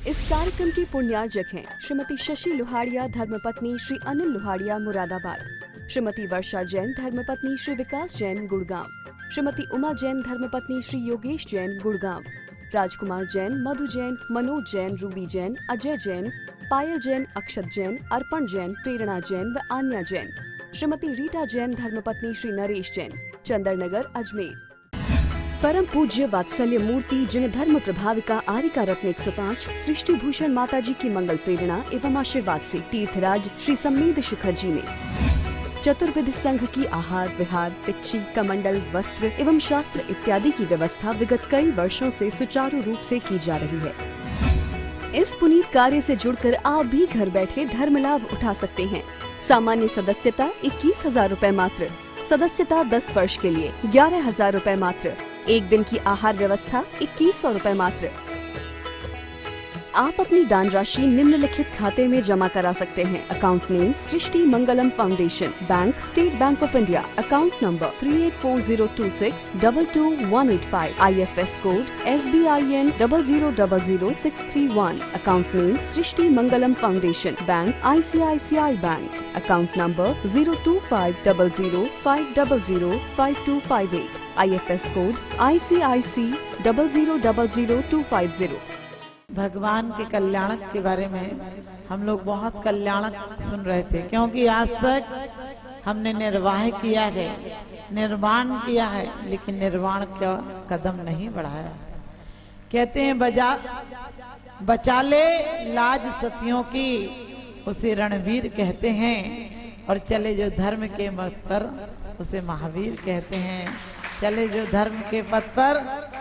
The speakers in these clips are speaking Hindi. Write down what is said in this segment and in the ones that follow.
इस कार्यक्रम की पुण्यार्जक हैं श्रीमती शशि लोहाड़िया धर्मपत्नी श्री अनिल लोहाड़िया मुरादाबाद, श्रीमती वर्षा जैन धर्मपत्नी श्री विकास जैन गुड़गांव, श्रीमती उमा जैन धर्मपत्नी श्री योगेश जैन गुड़गांव, राजकुमार जैन, मधु जैन, मनोज जैन, रूबी जैन, अजय जैन, पायल जैन, अक्षत जैन, अर्पण जैन, प्रेरणा जैन व आन्या जैन, श्रीमती रीटा जैन धर्मपत्नी श्री नरेश जैन, चंदरनगर अजमेर। परम पूज्य वात्सल्य मूर्ति जिन्हें धर्म प्रभाविका आरिका रत्न 105 सृष्टि भूषण माता जी की मंगल प्रेरणा एवं आशीर्वाद से तीर्थराज श्री सम्मेद शिखर जी ने चतुर्विध संघ की आहार विहार, पिच्छी, कमंडल, वस्त्र एवं शास्त्र इत्यादि की व्यवस्था विगत कई वर्षों से सुचारू रूप से की जा रही है। इस पुनीत कार्य से जुड़कर आप भी घर बैठे धर्म लाभ उठा सकते हैं। सामान्य सदस्यता 21,000 रूपए मात्र, सदस्यता 10 वर्ष के लिए 11,000 रूपए मात्र, एक दिन की आहार व्यवस्था 2100 रूपए मात्र। आप अपनी दान राशि निम्नलिखित खाते में जमा करा सकते हैं। Account name Srishti Mangalam foundation, bank state bank of India, account number 384026222185, IFS code SBIN 0000631, account name Srishti Mangalam foundation, bank ICICI bank, account number 0250050052258, IFS code ICIC 0000250। भगवान के कल्याणक के बारे में हम लोग बहुत कल्याणक सुन रहे थे, क्योंकि आज तक हमने निर्वाह किया है, निर्माण किया है, लेकिन निर्वाण का कदम नहीं बढ़ाया। कहते हैं बचा ले लाज सतियों की, उसे रणवीर कहते हैं, और चले जो धर्म के पथ पर उसे महावीर कहते हैं। चले जो धर्म के पथ पर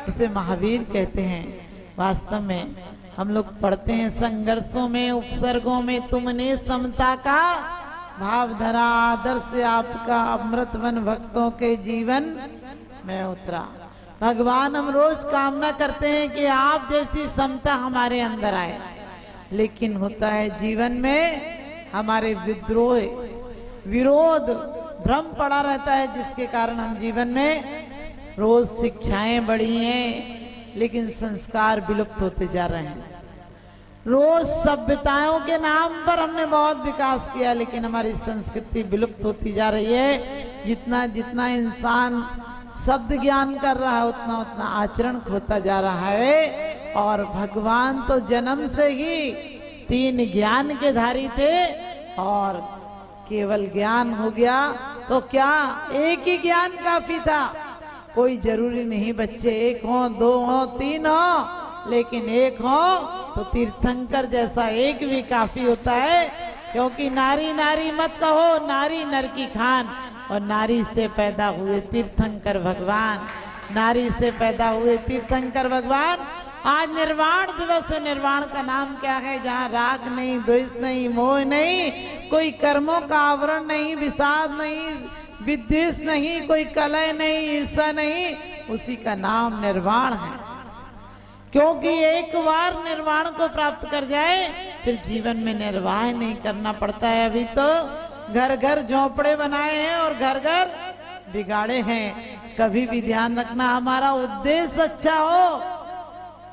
उसे महावीर कहते हैं। वास्तव में हम लोग पढ़ते हैं, संघर्षों में उपसर्गों में तुमने समता का भाव धरा, आदर्श आपका अमृतवन भक्तों के जीवन में उतरा। भगवान हम रोज कामना करते हैं कि आप जैसी समता हमारे अंदर आए, लेकिन होता है जीवन में हमारे विद्रोह, विरोध, भ्रम पड़ा रहता है, जिसके कारण हम जीवन में रोज शिक्षाएं बढ़ी हैं लेकिन संस्कार विलुप्त होते जा रहे हैं। रोज सभ्यताओं के नाम पर हमने बहुत विकास किया, लेकिन हमारी संस्कृति विलुप्त होती जा रही है। जितना जितना इंसान शब्द ज्ञान कर रहा है, उतना उतना आचरण खोता जा रहा है। और भगवान तो जन्म से ही 3 ज्ञान के धारी थे, और केवल ज्ञान हो गया तो क्या एक ही ज्ञान काफी था? कोई जरूरी नहीं बच्चे 1 हो, 2 हो, 3 हो, लेकिन 1 हो तो तीर्थंकर जैसा एक भी काफी होता है। क्योंकि नारी नारी मत कहो, नारी नर की खान, और नारी से पैदा हुए तीर्थंकर भगवान, नारी से पैदा हुए तीर्थंकर भगवान। आज निर्वाण दिवस है। निर्वाण का नाम क्या है? जहाँ राग नहीं, द्वेष नहीं, मोह नहीं, कोई कर्मों का आवरण नहीं, विषाद नहीं, विद्वेष नहीं, कोई कलह नहीं, ईर्ष्या नहीं, उसी का नाम निर्वाण है। क्योंकि एक बार निर्वाण को प्राप्त कर जाए फिर जीवन में निर्वाह नहीं करना पड़ता है। अभी तो घर घर झोंपड़े बनाए हैं और घर घर बिगाड़े हैं। कभी भी ध्यान रखना, हमारा उद्देश्य अच्छा हो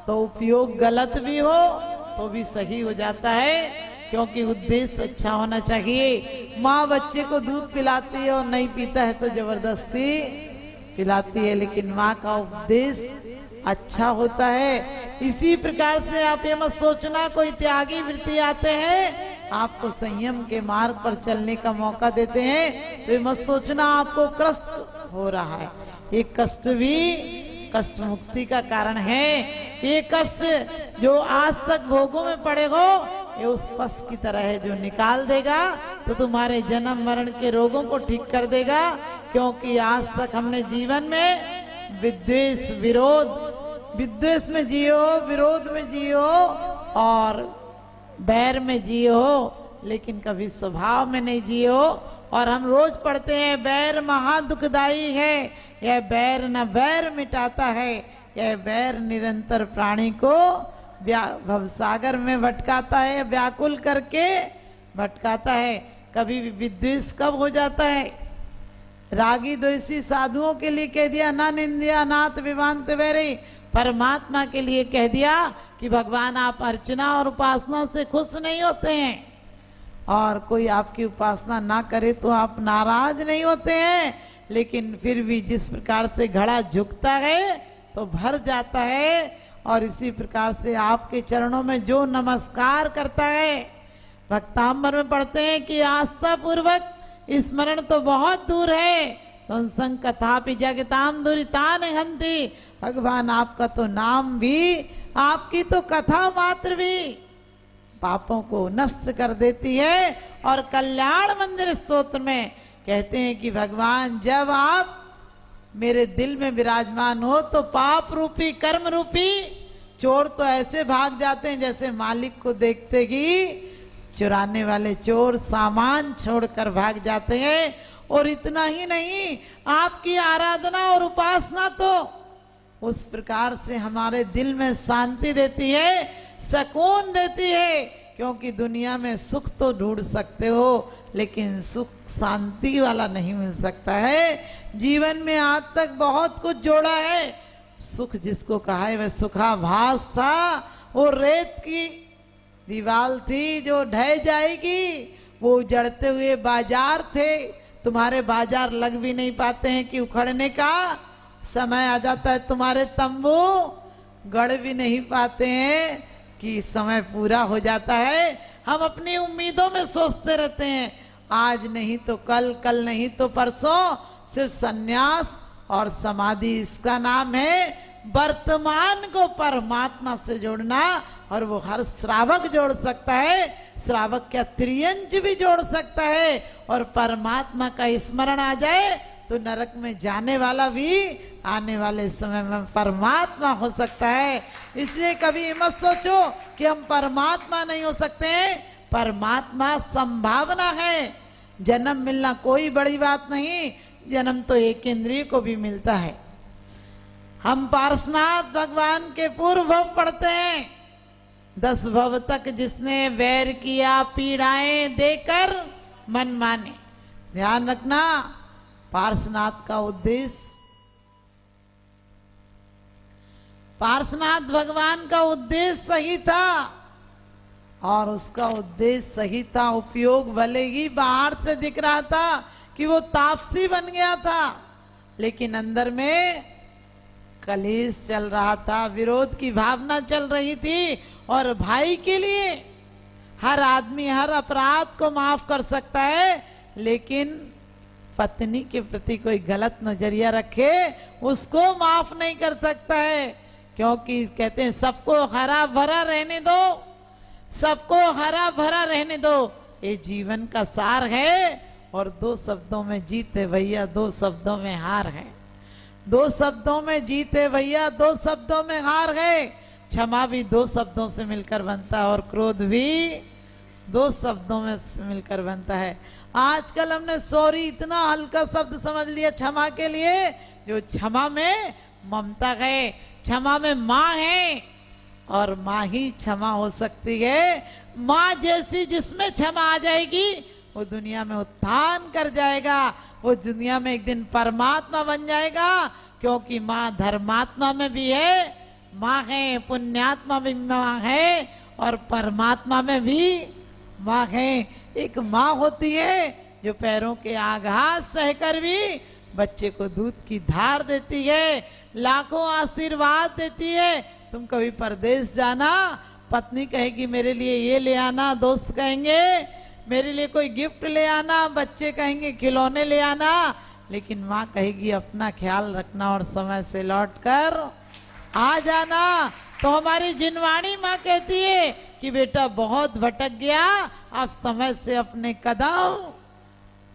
तो उपयोग गलत भी हो तो भी सही हो जाता है, क्योंकि उद्देश्य अच्छा होना चाहिए। माँ बच्चे को दूध पिलाती है और नहीं पीता है तो जबरदस्ती पिलाती है, लेकिन माँ का उद्देश्य अच्छा होता है। इसी प्रकार से आप ये मत सोचना कोई त्यागी वृत्ति आते हैं, आपको संयम के मार्ग पर चलने का मौका देते हैं, तो ये मत सोचना आपको कष्ट हो रहा है। ये कष्ट भी कष्ट मुक्ति का कारण है। ये कष्ट जो आज तक भोगों में पड़े हो, ये उस पस की तरह है जो निकाल देगा तो तुम्हारे जन्म मरण के रोगों को ठीक कर देगा। क्योंकि आज तक हमने जीवन में विद्वेष, विरोध, विद्वेष में जियो, विरोध में जियो और बैर में जियो, लेकिन कभी स्वभाव में नहीं जियो। और हम रोज पढ़ते हैं बैर महा दुखदाई है, यह बैर न बैर मिटाता है, यह बैर निरंतर प्राणी को भवसागर में भटकाता है, व्याकुल करके भटकाता है। कभी भी विद्वेष कब हो जाता है? रागी द्वेषी साधुओं के लिए कह दिया ना निंदिया नाथ विवांत वैरी, परमात्मा के लिए कह दिया कि भगवान आप अर्चना और उपासना से खुश नहीं होते हैं, और कोई आपकी उपासना ना करे तो आप नाराज नहीं होते हैं, लेकिन फिर भी जिस प्रकार से घड़ा झुकता है तो भर जाता है, और इसी प्रकार से आपके चरणों में जो नमस्कार करता है, भक्तांबर में पढ़ते हैं कि आस्था पूर्वक स्मरण तो बहुत दूर है, संग कथापि जगताम दुरितान हंति, भगवान आपका तो नाम भी, आपकी तो कथा मात्र भी पापों को नष्ट कर देती है। और कल्याण मंदिर स्तोत्र में कहते हैं कि भगवान जब आप मेरे दिल में विराजमान हो तो पाप रूपी कर्म रूपी चोर तो ऐसे भाग जाते हैं जैसे मालिक को देखते ही चुराने वाले चोर सामान छोड़कर भाग जाते हैं। और इतना ही नहीं, आपकी आराधना और उपासना तो उस प्रकार से हमारे दिल में शांति देती है, सुकून देती है, क्योंकि दुनिया में सुख तो ढूंढ सकते हो लेकिन सुख शांति वाला नहीं मिल सकता है। जीवन में आज तक बहुत कुछ जोड़ा है, सुख जिसको कहा है वह सुखाभास था, वो रेत की दीवार थी जो ढह जाएगी, वो उजड़ते हुए बाजार थे, तुम्हारे बाजार लग भी नहीं पाते हैं कि उखड़ने का समय आ जाता है, तुम्हारे तंबू गड़ भी नहीं पाते हैं कि समय पूरा हो जाता है। हम अपनी उम्मीदों में सोचते रहते हैं, आज नहीं तो कल, कल नहीं तो परसों, सिर्फ सन्यास और समाधि इसका नाम है वर्तमान को परमात्मा से जोड़ना। और वो हर श्रावक जोड़ सकता है, श्रावक क्या त्रियंज भी जोड़ सकता है, और परमात्मा का स्मरण आ जाए तो नरक में जाने वाला भी आने वाले समय में परमात्मा हो सकता है। इसलिए कभी मत सोचो कि हम परमात्मा नहीं हो सकते हैं, परमात्मा संभावना है। जन्म मिलना कोई बड़ी बात नहीं, जन्म तो एक इंद्रिय को भी मिलता है। हम पार्श्वनाथ भगवान के पूर्व भव पढ़ते हैं, 10 भव तक जिसने वैर किया पीड़ाएं देकर मन माने। ध्यान रखना, पार्श्वनाथ का उद्देश्य, पार्श्वनाथ भगवान का उद्देश्य सही था, और उसका उद्देश्य सही था, उपयोग भले ही बाहर से दिख रहा था कि वो तापसी बन गया था, लेकिन अंदर में कलेश चल रहा था, विरोध की भावना चल रही थी। और भाई के लिए हर आदमी हर अपराध को माफ कर सकता है, लेकिन पत्नी के प्रति कोई गलत नजरिया रखे उसको माफ नहीं कर सकता है, क्योंकि कहते हैं सबको हरा भरा रहने दो, सबको हरा भरा रहने दो, ये जीवन का सार है। और 2 शब्दों में जीत है भैया, 2 शब्दों में हार है, 2 शब्दों में जीत है भैया, 2 शब्दों में हार है। क्षमा भी 2 शब्दों से मिलकर बनता है, और क्रोध भी 2 शब्दों में मिलकर बनता है। आजकल हमने सॉरी इतना हल्का शब्द समझ लिया क्षमा के लिए, जो क्षमा में ममता है, क्षमा में माँ है, और माँ ही क्षमा हो सकती है। माँ जैसी जिसमें क्षमा आ जाएगी वो दुनिया में उत्थान कर जाएगा, वो दुनिया में एक दिन परमात्मा बन जाएगा, क्योंकि माँ धर्मात्मा में भी है, माँ है, पुण्यात्मा में माँ है, और परमात्मा में भी माँ है। एक माँ होती है जो पैरों के आघात सहकर भी बच्चे को दूध की धार देती है, लाखों आशीर्वाद देती है। तुम कभी परदेश जाना, पत्नी कहेगी मेरे लिए ये ले आना, दोस्त कहेंगे मेरे लिए कोई गिफ्ट ले आना, बच्चे कहेंगे खिलौने ले आना, लेकिन माँ कहेगी अपना ख्याल रखना और समय से लौट कर आ जाना। तो हमारी जिनवाणी माँ कहती है कि बेटा बहुत भटक गया, अब समय से अपने कदम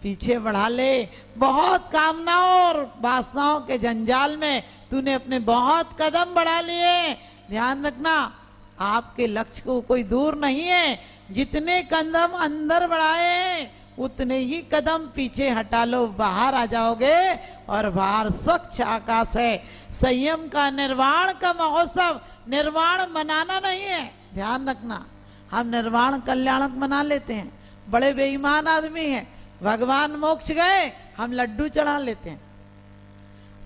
पीछे बढ़ा ले, बहुत कामनाओं और वासनाओं के जंजाल में तूने अपने बहुत कदम बढ़ा लिए। ध्यान रखना, आपके लक्ष्य को कोई दूर नहीं है, जितने कदम अंदर बढ़ाए हैं उतने ही कदम पीछे हटा लो, बाहर आ जाओगे, और बाहर स्वच्छ आकाश है। संयम का, निर्वाण का महोत्सव, निर्वाण मनाना नहीं है। ध्यान रखना, हम निर्वाण कल्याणक मना लेते हैं, बड़े बेईमान आदमी हैं, भगवान मोक्ष गए हम लड्डू चढ़ा लेते हैं।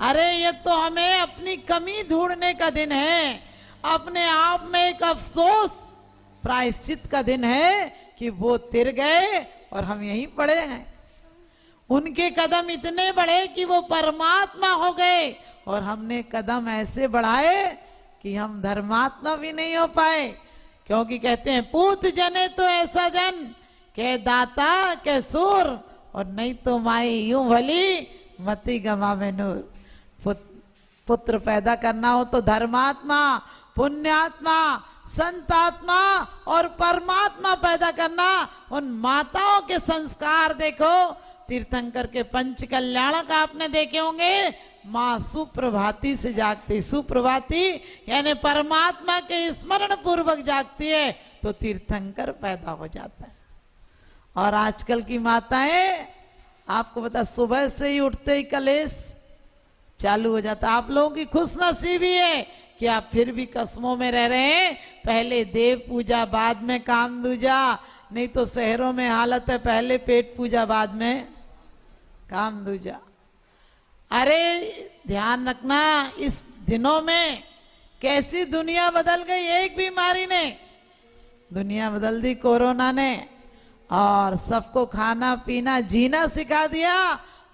अरे ये तो हमें अपनी कमी ढूंढने का दिन है, अपने आप में एक अफसोस प्रायश्चित का दिन है कि वो तिर गए और हम यहीं पड़े हैं। उनके कदम इतने बढ़े कि वो परमात्मा हो गए और हमने कदम ऐसे बढ़ाए कि हम धर्मात्मा भी नहीं हो पाए। क्योंकि कहते हैं पूत जने तो ऐसा जन के दाता के सूर, और नहीं तो माई यूं भली मती गमा में नूर। पुत्र पैदा करना हो तो धर्मात्मा, पुण्यात्मा, संतात्मा और परमात्मा पैदा करना। उन माताओं के संस्कार देखो, तीर्थंकर के पंच कल्याणक आपने देखे होंगे, माँ सुप्रभाती से जागती, सुप्रभाती यानी परमात्मा के स्मरण पूर्वक जागती है तो तीर्थंकर पैदा हो जाता है। और आजकल की माताएं आपको पता, सुबह से ही उठते ही कलेश चालू हो जाता। आप लोगों की खुशनसीबी है कि आप फिर भी कस्मों में रह रहे हैं, पहले देव पूजा बाद में काम दूजा। नहीं तो शहरों में हालत है पहले पेट पूजा बाद में काम दूजा। अरे ध्यान रखना, इस दिनों में कैसी दुनिया बदल गई। एक बीमारी ने दुनिया बदल दी, कोरोना ने, और सबको खाना पीना जीना सिखा दिया।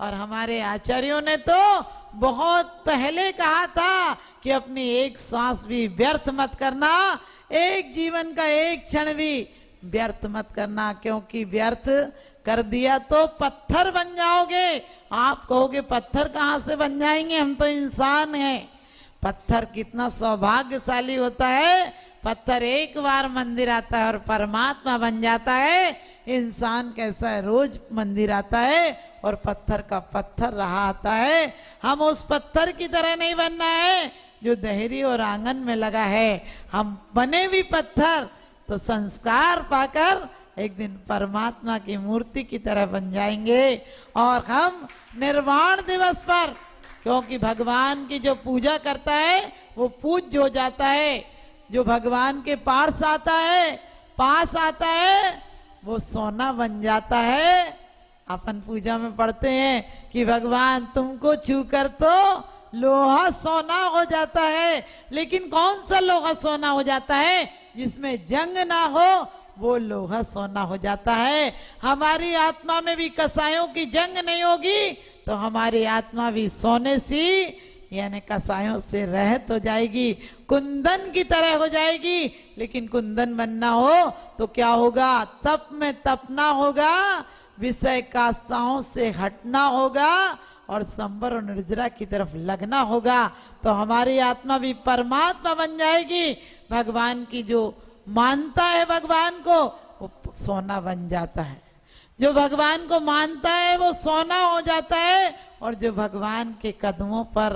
और हमारे आचार्यों ने तो बहुत पहले कहा था कि अपनी एक सांस भी व्यर्थ मत करना, एक जीवन का एक क्षण भी व्यर्थ मत करना, क्योंकि व्यर्थ कर दिया तो पत्थर बन जाओगे। आप कहोगे पत्थर कहाँ से बन जाएंगे, हम तो इंसान हैं। पत्थर कितना सौभाग्यशाली होता है, पत्थर एक बार मंदिर आता है और परमात्मा बन जाता है। इंसान कैसा है, रोज मंदिर आता है और पत्थर का पत्थर रहा आता है। हम उस पत्थर की तरह नहीं बनना है जो देहरी और आंगन में लगा है। हम बने भी पत्थर तो संस्कार पाकर एक दिन परमात्मा की मूर्ति की तरह बन जाएंगे। और हम निर्वाण दिवस पर, क्योंकि भगवान की जो पूजा करता है वो पूज्य हो जाता है, जो भगवान के पास आता है वो सोना बन जाता है। अपन पूजा में पढ़ते हैं कि भगवान तुमको छूकर तो लोहा सोना हो जाता है, लेकिन कौन सा लोहा सोना हो जाता है, जिसमें जंग ना हो वो लोहा सोना हो जाता है। हमारी आत्मा में भी कसायों की जंग नहीं होगी तो हमारी आत्मा भी सोने सी यानी कसायों से रहत हो जाएगी, कुंदन की तरह हो जाएगी। लेकिन कुंदन बनना हो तो क्या होगा, तप में तपना होगा, विषय कासाओं से हटना होगा और संबर और निर्जरा की तरफ लगना होगा, तो हमारी आत्मा भी परमात्मा बन जाएगी। भगवान की जो मानता है भगवान को वो सोना बन जाता है, जो भगवान को मानता है वो सोना हो जाता है, और जो भगवान के कदमों पर,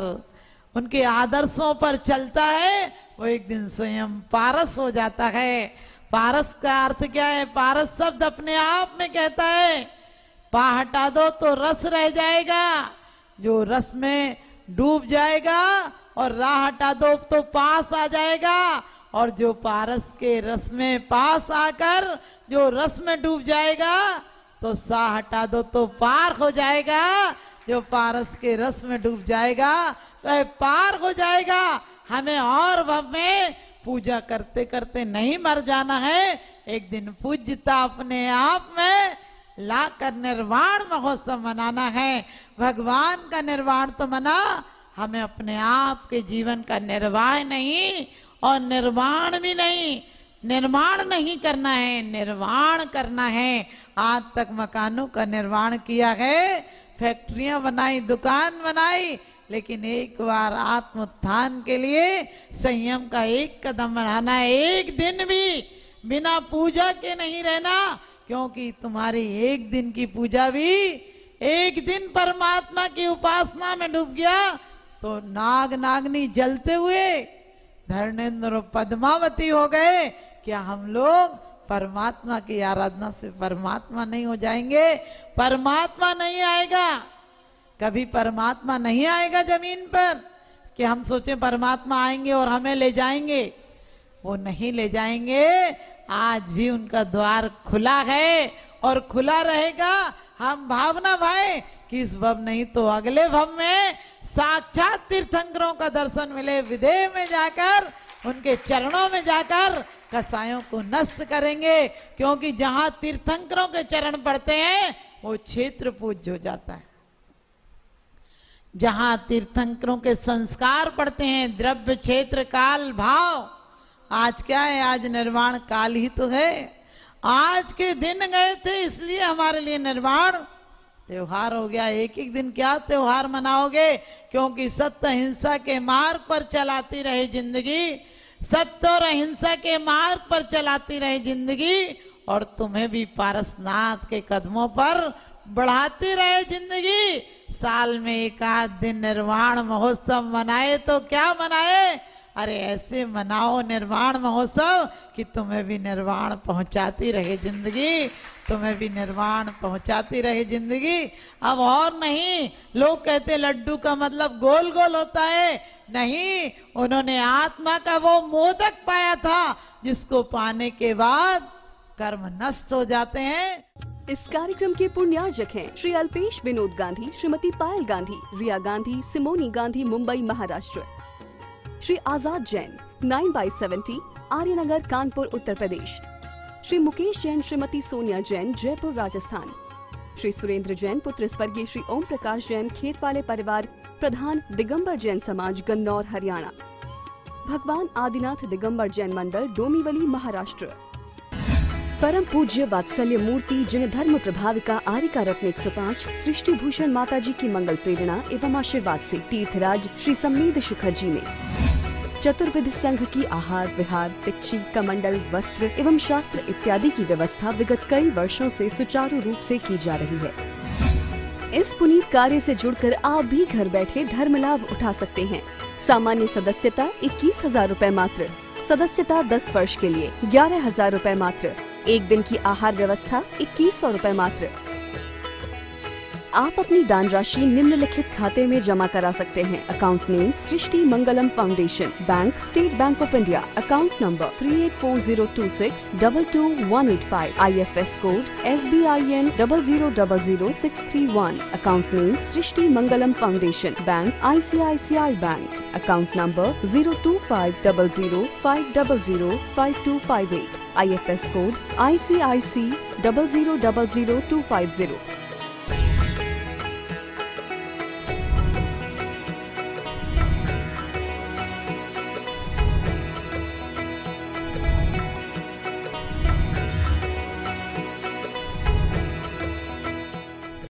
उनके आदर्शों पर चलता है वो एक दिन स्वयं पारस हो जाता है। पारस का अर्थ क्या है, पारस शब्द अपने आप में कहता है पा हटा दो तो रस रह जाएगा, जो रस में डूब जाएगा, और राह हटा दो तो पास आ जाएगा, और जो पारस के रस में पास आकर जो रस में डूब जाएगा तो सा हटा दो तो पार हो जाएगा, जो पारस के रस में डूब जाएगा वह पार हो जाएगा। हमें और भव में पूजा करते करते नहीं मर जाना है, एक दिन पूज्यता अपने आप में लाकर निर्वाण महोत्सव मनाना है। भगवान का निर्वाण तो मना, हमें अपने आप के जीवन का निर्वाह नहीं और निर्माण भी नहीं, निर्माण नहीं करना है, निर्वाण करना है। आज तक मकानों का निर्माण किया है, फैक्ट्रियां बनाई, दुकान बनाई, लेकिन एक बार आत्मोत्थान के लिए संयम का एक कदम बढ़ाना है। एक दिन भी बिना पूजा के नहीं रहना, क्योंकि तुम्हारी एक दिन की पूजा भी एक दिन परमात्मा की उपासना में डूब गया तो नाग नागनी जलते हुए धर्मेंद्र और पद्मावती हो गए। क्या हम लोग परमात्मा की आराधना से परमात्मा नहीं हो जाएंगे? परमात्मा नहीं आएगा, कभी परमात्मा नहीं आएगा जमीन पर कि हम सोचें परमात्मा आएंगे और हमें ले जाएंगे। वो नहीं ले जाएंगे। आज भी उनका द्वार खुला है और खुला रहेगा। हम भावना भाई कि इस भव नहीं तो अगले भव में साक्षात तीर्थंकरों का दर्शन मिले, विदेह में जाकर उनके चरणों में जाकर कसायों को नष्ट करेंगे, क्योंकि जहां तीर्थंकरों के चरण पड़ते हैं वो क्षेत्र पूज्य हो जाता है। जहां तीर्थंकरों के संस्कार पड़ते हैं, द्रव्य क्षेत्र काल भाव, आज क्या है, आज निर्वाण काल ही तो है। आज के दिन गए थे इसलिए हमारे लिए निर्वाण त्योहार हो गया। एक एक दिन क्या त्योहार मनाओगे, क्योंकि सत्य हिंसा के मार्ग पर चलाती रहे जिंदगी, सत्य और अहिंसा के मार्ग पर चलाती रहे जिंदगी, और तुम्हें भी पारसनाथ के कदमों पर बढ़ाती रहे जिंदगी। साल में एक आध दिन निर्वाण महोत्सव मनाए तो क्या मनाए, अरे ऐसे मनाओ निर्वाण महोत्सव कि तुम्हें भी निर्वाण पहुंचाती रहे जिंदगी, तुम्हें भी निर्वाण पहुंचाती रहे जिंदगी। अब और नहीं, लोग कहते लड्डू का मतलब गोल गोल होता है, नहीं, उन्होंने आत्मा का वो मोदक पाया था जिसको पाने के बाद कर्म नष्ट हो जाते हैं। इस कार्यक्रम के पुण्यार्जक हैं श्री अल्पेश विनोद गांधी, श्रीमती पायल गांधी, रिया गांधी, सिमोनी गांधी, मुंबई महाराष्ट्र। श्री आजाद जैन 9/70 आर्यनगर, कानपुर, उत्तर प्रदेश। श्री मुकेश जैन, श्रीमती सोनिया जैन, जयपुर, राजस्थान। श्री सुरेंद्र जैन पुत्र स्वर्गीय श्री ओम प्रकाश जैन, खेत वाले परिवार, प्रधान दिगंबर जैन समाज, गन्नौर, हरियाणा। भगवान आदिनाथ दिगंबर जैन मंडल, डोंबिवली, महाराष्ट्र। परम पूज्य वात्सल्य मूर्ति जिन धर्म प्रभाविका आरिका रत्न 105 सृष्टि भूषण माता जी की मंगल प्रेरणा एवं आशीर्वाद से तीर्थराज श्री सम्मेद शिखर जी में चतुर्विध संघ की आहार विहार, दीक्षी, कमंडल, वस्त्र एवं शास्त्र इत्यादि की व्यवस्था विगत कई वर्षों से सुचारू रूप से की जा रही है। इस पुनीत कार्य से जुड़कर आप भी घर बैठे धर्म लाभ उठा सकते हैं। सामान्य सदस्यता 21,000 रूपए मात्र, सदस्यता 10 वर्ष के लिए 11,000 रूपए मात्र, एक दिन की आहार व्यवस्था 2100 रूपए मात्र। आप अपनी दान राशि निम्नलिखित खाते में जमा करा सकते हैं। Account name Srishti Mangalam foundation, bank state bank of India, account number 384026222185, IFS code SBIN 0000631, account name Srishti Mangalam foundation, bank ICICI bank, account number 0250050055258, IFS code ICIC 0000250,